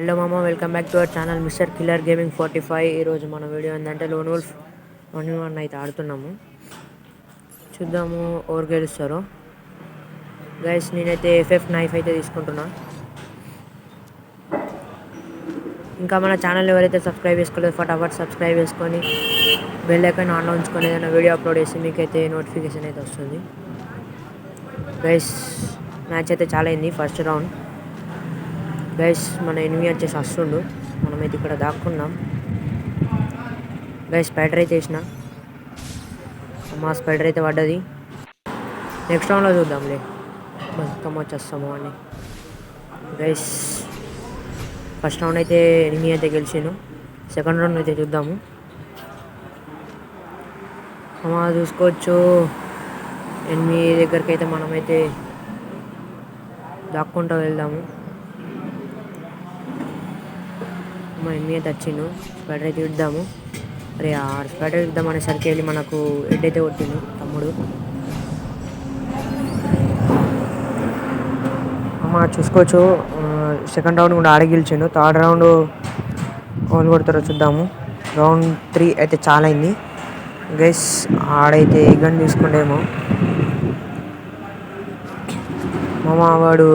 Hello మామ, welcome back to our channel mister killer gaming 45. ఈరోజు మన వీడియో ఏంటంటే లోన్ వుల్ఫ్ 1v1 అయితే ఆడుతున్నాము. చూద్దాము ఎవరు గెలుస్తారో. గైస్ నేనైతే ఎఫ్ఎఫ్ నైఫ్ అయితే తీసుకుంటున్నా. ఇంకా మన ఛానల్ ఎవరైతే సబ్స్క్రైబ్ చేసుకోలేదు ఫటాఫట్ సబ్స్క్రైబ్ చేసుకొని బెల్ ఐకాన్ ఆన్లో ఉంచుకొని ఏదైనా వీడియో అప్లోడ్ చేసి మీకైతే నోటిఫికేషన్ అయితే వస్తుంది. గైస్ మ్యాచ్ అయితే చాలా అయింది. ఫస్ట్ రౌండ్ గైస్ మన ఎనిమి వచ్చేసి వస్తుండు. మనమైతే ఇక్కడ దాక్కున్నాం. గైస్ స్పైడర్ అయితే వేసిన, మా స్పైడర్ అయితే పడ్డది. నెక్స్ట్ రౌండ్లో చూద్దాంలే బతుకమ్మ వచ్చేస్తాము అని. గైస్ ఫస్ట్ రౌండ్ అయితే ఎనిమి అయితే గెలిచాను. సెకండ్ రౌండ్ అయితే చూద్దాము. అమ్మా చూసుకోవచ్చు ఎనిమి దగ్గరికి అయితే మనమైతే దాక్కుంటూ వెళ్దాము. మా ఎనిమి అయితే వచ్చిండు. స్పైడర్ అయితే ఇద్దాము. అరే ఆ స్పైడర్ ఇద్దాం అనేసరికి వెళ్ళి మనకు హెడ్ అయితే కొట్టిండు తమ్ముడు. అమ్మ చూసుకోవచ్చు సెకండ్ రౌండ్ కూడా ఆడి గెలిచిండు. థర్డ్ రౌండ్ ఎవరు కొడతారో చూద్దాము. రౌండ్ 3 అయితే చాలా అయింది. గైస్ ఆడైతే ఏ గన్ తీసుకుండేమో మామ. వాడు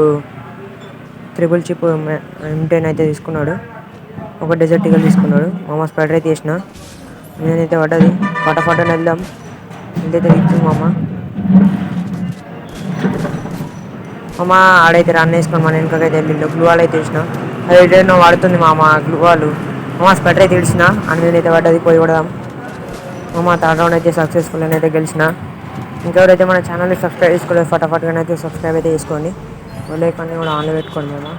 త్రిబుల్ చిప్ M10 అయితే తీసుకున్నాడు. ఒక డెజర్ట్ ఈగల్ తీసుకున్నాడు. మామ స్పైడర్ అయితే వేసిన, నేనైతే పడ్డది. ఫటాఫట్ వెళ్దాం. ఎంతైతే ఇచ్చింది మామ. మామ ఆడైతే రన్ వేసుకొని మన వెనకకైతే వెళ్ళిండు. గ్లూ వాల్ అయితే వేసిన, అది ఎటైనా వాడుతుంది మామ గ్లూ వాళ్ళు. మామ స్పైడర్ అయితే ఇడిచిన, నేనైతే పడ్డది. పోయి కొడదాం మామ. థర్డ్ రౌండ్ అయితే సక్సెస్ఫుల్ అయితే గెలిచిన. ఇంకెవరైతే మన ఛానల్ని సబ్స్క్రైబ్ చేసుకోలేదు ఫటాఫట్గా అయితే సబ్స్క్రైబ్ అయితే చేసుకోండి. లేకుండా కూడా ఆన్లో పెట్టుకోండి మామ.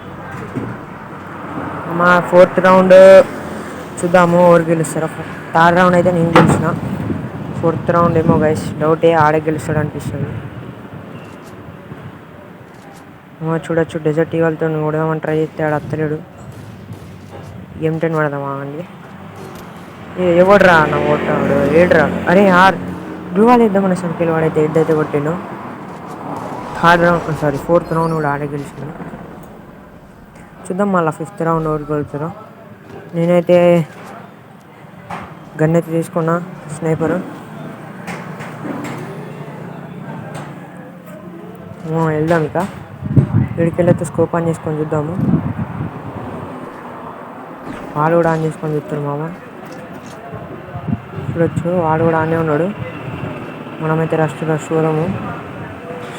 మా ఫోర్త్ రౌండ్ చూద్దాము ఎవరు గెలుస్తారో. థర్డ్ రౌండ్ అయితే నేను గెలిచిన. ఫోర్త్ రౌండ్ ఏమో గైస్ డౌటే, ఆడే గెలుస్తాడు అనిపిస్తుంది. చూడొచ్చు డెజర్ట్ ఈగల్తో కొడదామని ట్రై చేస్తే ఆడ అత్తలేడు. M10 పడదామా అండి. ఎవడ్రా నా కొట్టాడు ఏడ్రా. అరే గ్లూ వాల్ వేద్దామని సర్కిల్ వాడైతే హెడ్ అయితే కొట్టిండు. ఫోర్త్ రౌండ్ కూడా ఆడే గెలిచిండు. చూద్దాం మళ్ళీ ఫిఫ్త్ రౌండ్ ఎవరు గెలుస్తారో. నేనైతే గన్ అయితే తీసుకున్నా, స్నైపర్. వెళ్దాం ఇక. వీడికెళ్ళైతే స్కోప్ ఆన్ చేసుకొని చూద్దాము. వాడు కూడా ఆన్ చేసుకొని చూస్తాడు మామ. చూడొచ్చు వాడు కూడా ఆనే ఉన్నాడు. మనమైతే రష్ చూడము.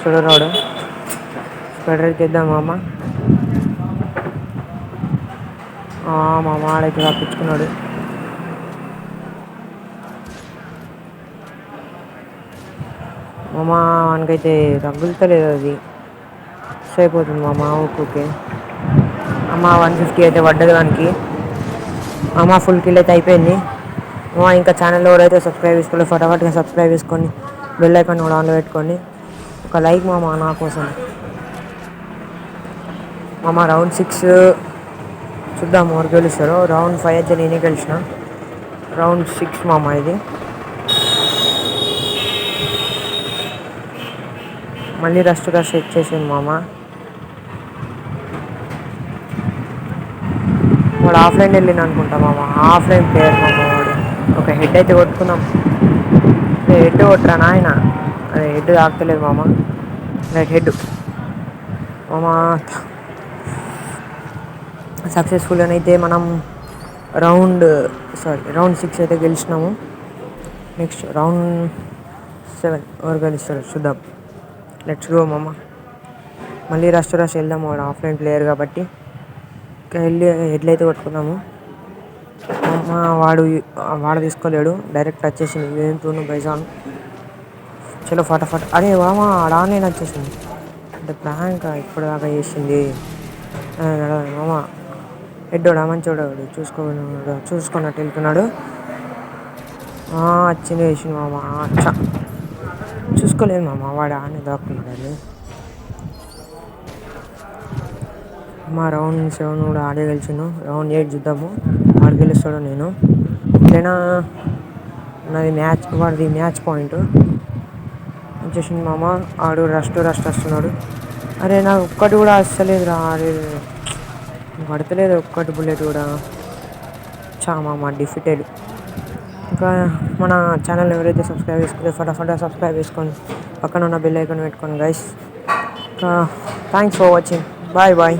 చూడరాడు స్పైడర్ అయితే ఇద్దాం మామ. మామ ఆడైతే తప్పించుకున్నాడు. మామ మనకైతే తగ్గుతలేదు, అది మిస్ అయిపోతుంది మామ. ఓకే అమ్మ 150 అయితే పడ్డది వానికి. అమ్మ ఫుల్ కిల్ అయితే అయిపోయింది. ఇంకా ఛానల్లో ఎవరైతే సబ్స్క్రైబ్ చేసుకోలేదు ఫటాఫట్గా సబ్స్క్రైబ్ చేసుకొని బెల్ ఐకాన్ కూడా ఆన్లో పెట్టుకోండి. ఒక లైక్ మామ నా కోసం. మామ రౌండ్ 6 చూద్దాం ఎవరు గెలుస్తారో. రౌండ్ 5 అయితే నేనే గెలిచిన. రౌండ్ 6 మామ ఇది. మళ్ళీ రష్ ఇచ్చేసింది మామ. వాడు ఆఫ్లైన్ వెళ్ళింది అనుకుంటా మామ. ఆఫ్లైన్ ప్లేయర్ మామ వాడు. ఒక హెడ్ అయితే కొట్టుకున్నాం. హెడ్ కొట్టరా నాయన. అదే హెడ్ తాకుతలేదు మామ. రైట్ హెడ్ మామ. సక్సెస్ఫుల్గా అయితే మనం రౌండ్ 6 అయితే గెలిచినాము. నెక్స్ట్ రౌండ్ 7 ఎవరు గెలుస్తారో చూద్దాం. లెట్స్ గో మామ. మళ్ళీ రష్ వెళ్దాము. వాడు ఆఫ్లైన్ ప్లేయర్ కాబట్టి వెళ్ళి హెడ్లు అయితే కొట్టుకున్నాము. వాడు తీసుకోలేడు, డైరెక్ట్ టచ్ చేసింది. ఏంటూను బైజాన్ చలో ఫటాఫట్. అరే మామ ఆడానే వచ్చేసింది. అంటే ప్రాంక్ ఇప్పుడు దాకా చేసింది మామ. హెడ్డోడా మంచోడు చూసుకున్నట్టు వెళ్తున్నాడు. వచ్చింది వేసింది మామ. చూసుకోలేదు మామ. వాడు ఆనే దాక్కున్నాడు. మా రౌండ్ 7 కూడా ఆడే గెలిచాను. రౌండ్ 8 చూద్దాము ఆడు గెలుస్తాడు. నేను ఇట్లైనా నాది వాడిది మ్యాచ్ పాయింట్ వచ్చేసింది మామ. ఆడు రష్ వస్తున్నాడు. అరే నాకు ఒక్కటి కూడా వస్తలేదు రా. అరే పడతలేదు ఒక్కటి బుల్లెట్ కూడా. మామ డిఫిటెడ్. ఇంకా మన ఛానల్ ఎవరైతే సబ్స్క్రైబ్ చేసుకోలేదో ఫటాఫట సబ్స్క్రైబ్ చేసుకోండి. పక్కన ఉన్న బెల్ ఐకాన్ పెట్టుకోండి గైస్. ఇంకా thanks for watching. Bye bye.